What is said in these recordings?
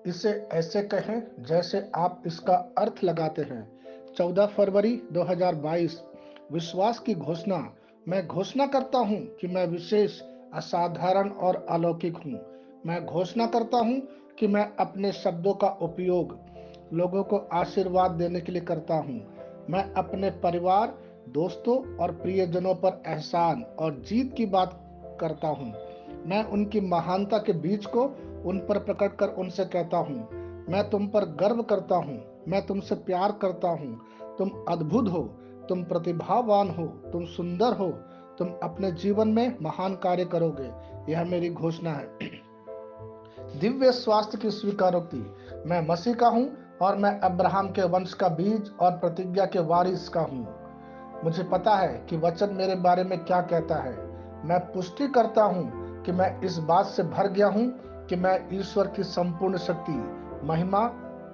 इसे ऐसे कहें जैसे आप इसका अर्थ लगाते हैं। 14 फरवरी 2022। विश्वास की घोषणा। मैं घोषणा करता हूं कि मैं विशेष, असाधारण और अलौकिक हूं। मैं घोषणा करता हूं कि मैं अपने शब्दों का उपयोग लोगों को आशीर्वाद देने के लिए करता हूं। मैं अपने परिवार, दोस्तों और प्रियजनों पर एहसान और जीत की बात करता हूं। मैं उनकी महानता के बीच को उन पर प्रकट कर उनसे कहता हूँ, मैं तुम पर गर्व करता हूँ, मैं तुमसे प्यार करता हूँ, तुम अद्भुत हो, तुम प्रतिभावान हो, तुम सुंदर हो, तुम अपने जीवन में महान कार्य करोगे। यह मेरी घोषणा है। दिव्य स्वास्थ्य की स्वीकारोक्ति। मैं मसीह का हूँ और मैं अब्राहम के वंश का बीज और प्रतिज्ञा के वारिस का हूँ। मुझे पता है कि वचन मेरे बारे में क्या कहता है। मैं पुष्टि करता हूँ कि मैं इस बात से भर गया हूँ कि मैं ईश्वर की संपूर्ण शक्ति, महिमा,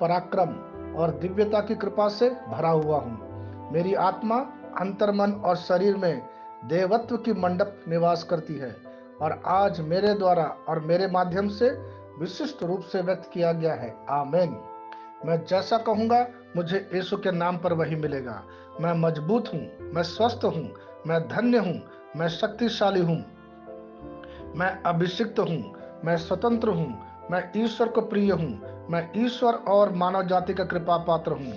पराक्रम और दिव्यता की कृपा से भरा हुआ हूँ। मेरी आत्मा, अंतर्मन और शरीर में देवत्व की मंडप निवास करती है और आज मेरे द्वारा और मेरे माध्यम से विशिष्ट रूप से व्यक्त किया गया है। आमीन। मैं जैसा कहूंगा मुझे यीशु के नाम पर वही मिलेगा। मैं मजबूत हूँ, मैं स्वस्थ हूँ, मैं धन्य हूँ, मैं शक्तिशाली हूँ, मैं अभिषिक्त हूँ, मैं स्वतंत्र हूँ, मैं ईश्वर को प्रिय हूँ, मैं ईश्वर और मानव जाति का कृपा पात्र हूँ।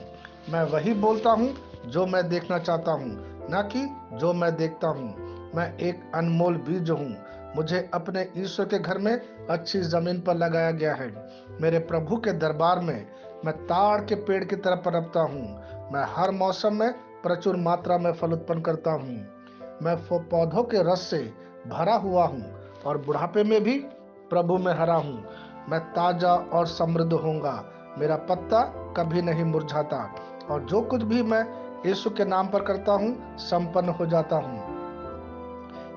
मैं वही बोलता हूँ जो मैं देखना चाहता हूँ, न कि जो मैं देखता हूँ। मैं एक अनमोल बीज हूँ। मुझे अपने ईश्वर के घर में अच्छी जमीन पर लगाया गया है। मेरे प्रभु के दरबार में मैं ताड़ के पेड़ की तरह पनपता हूँ। मैं हर मौसम में प्रचुर मात्रा में फल उत्पन्न करता हूँ। मैं पौधों के रस से भरा हुआ हूँ और बुढ़ापे में भी प्रभु में हरा हूँ। मैं ताजा और समृद्ध होऊंगा। मेरा पत्ता कभी नहीं मुरझाता और जो कुछ भी मैं यीशु के नाम पर करता हूँ संपन्न हो जाता हूँ।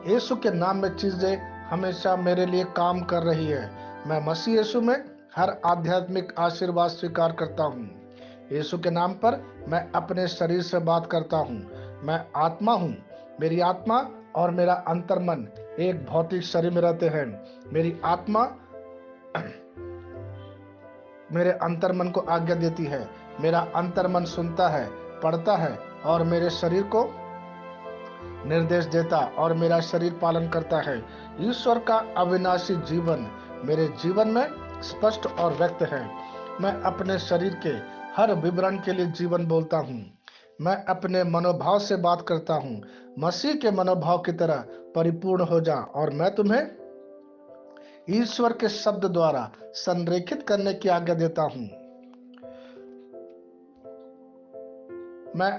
यीशु के नाम में चीजें हमेशा मेरे लिए काम कर रही है। मैं मसीह यीशु में हर आध्यात्मिक आशीर्वाद स्वीकार करता हूँ। यीशु के नाम पर मैं अपने शरीर से बात करता हूँ। मैं आत्मा हूँ। मेरी आत्मा और मेरा अंतर्मन एक भौतिक शरीर में रहते हैं। मेरी आत्मा मेरे अंतर्मन को आज्ञा देती है। मेरा अंतर्मन सुनता है, पढ़ता है और मेरे शरीर को निर्देश देता और मेरा शरीर पालन करता है। ईश्वर का अविनाशी जीवन मेरे जीवन में स्पष्ट और व्यक्त है। मैं अपने शरीर के हर विवरण के लिए जीवन बोलता हूँ। मैं अपने मनोभाव से बात करता हूँ। मसीह के मनोभाव की तरह परिपूर्ण हो जा और मैं तुम्हें ईश्वर के शब्द द्वारा संरेखित करने की आज्ञा देता हूँ। मैं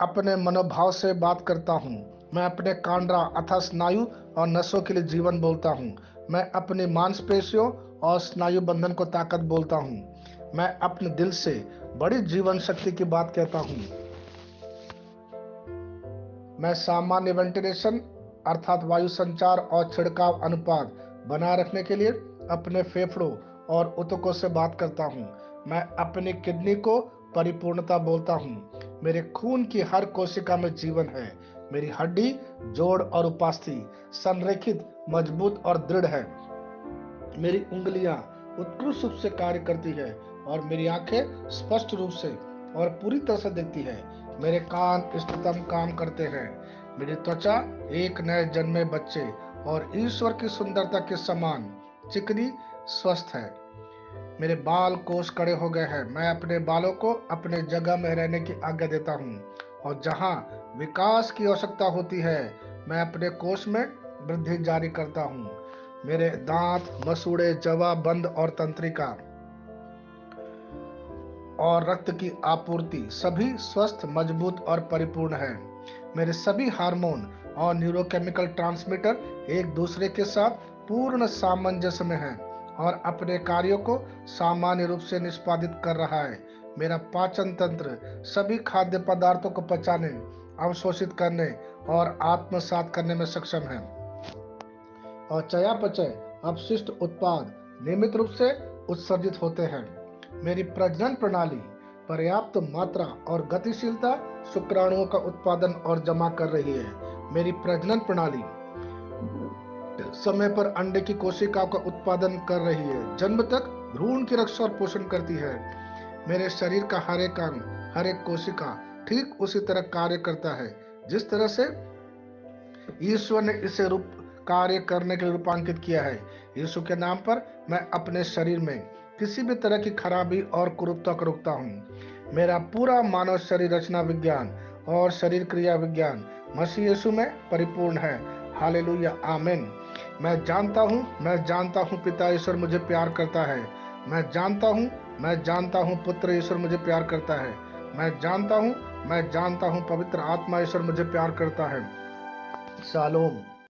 अपने मनोभाव से बात करता हूँ। मैं अपने कांड्रा अथवा स्नायु और नसों के लिए जीवन बोलता हूँ। मैं अपनी मांसपेशियों और स्नायु बंधन को ताकत बोलता हूँ। मैं अपने दिल से बड़ी जीवन शक्ति की बात कहता हूँ। मैं सामान्य वेंटिलेशन अर्थात वायु संचार और छिड़काव अनुपात बनाए रखने के लिए अपने फेफड़ों और ऊतकों से बात करता हूँ। मैं अपनी किडनी को परिपूर्णता बोलता हूँ। मेरे खून की हर कोशिका में जीवन है। मेरी हड्डी, जोड़ और उपास्थि संरेखित, मजबूत और दृढ़ है। मेरी उंगलियां उत्कृष्ट रूप से कार्य करती है और मेरी आंखें स्पष्ट रूप से और पूरी तरह से दिखती है। मेरे कान इष्टतम काम करते हैं। मेरी त्वचा एक नए जन्मे बच्चे और ईश्वर की सुंदरता के समान चिकनी स्वस्थ है। मेरे बाल कोष कड़े हो गए हैं। मैं अपने बालों को अपने जगह में रहने की आज्ञा देता हूँ और जहाँ विकास की आवश्यकता होती है मैं अपने कोष में वृद्धि जारी करता हूँ। मेरे दांत, मसूड़े, जवा, बंद और तंत्रिका और रक्त की आपूर्ति सभी स्वस्थ, मजबूत और परिपूर्ण है। मेरे सभी हार्मोन और न्यूरोकेमिकल ट्रांसमीटर एक दूसरे के साथ पूर्ण सामंजस्य में हैं और अपने कार्यों को सामान्य रूप से निष्पादित कर रहा है। मेरा पाचन तंत्र सभी खाद्य पदार्थों को पचाने, अवशोषित करने और आत्मसात करने में सक्षम है और चयापचय अपशिष्ट उत्पाद नियमित रूप से उत्सर्जित होते हैं। मेरी प्रजनन प्रणाली पर्याप्त मात्रा और गतिशीलता शुक्राणुओं का उत्पादन और जमा कर रही है। मेरी प्रजनन प्रणाली समय पर अंडे की कोशिकाओं का उत्पादन कर रही है, जन्म तक भ्रूण की रक्षा और पोषण करती है। मेरे शरीर का हर एक अंग, हर एक कोशिका ठीक उसी तरह कार्य करता है जिस तरह से ईश्वर ने इसे रूप कार्य करने के लिए रूपांकित किया है। यीशु के नाम पर मैं अपने शरीर में किसी भी तरह की खराबी और कुरूपता को रोकता हूँ। मेरा पूरा मानव शरीर रचना विज्ञान और शरीर क्रिया विज्ञान मसीह यीशु में परिपूर्ण है। हालेलुया, आमीन। मैं जानता हूँ पिता ईश्वर मुझे प्यार करता है। मैं जानता हूँ पुत्र ईश्वर मुझे प्यार करता है। मैं जानता हूँ पवित्र आत्मा ईश्वर मुझे प्यार करता है। शालोम।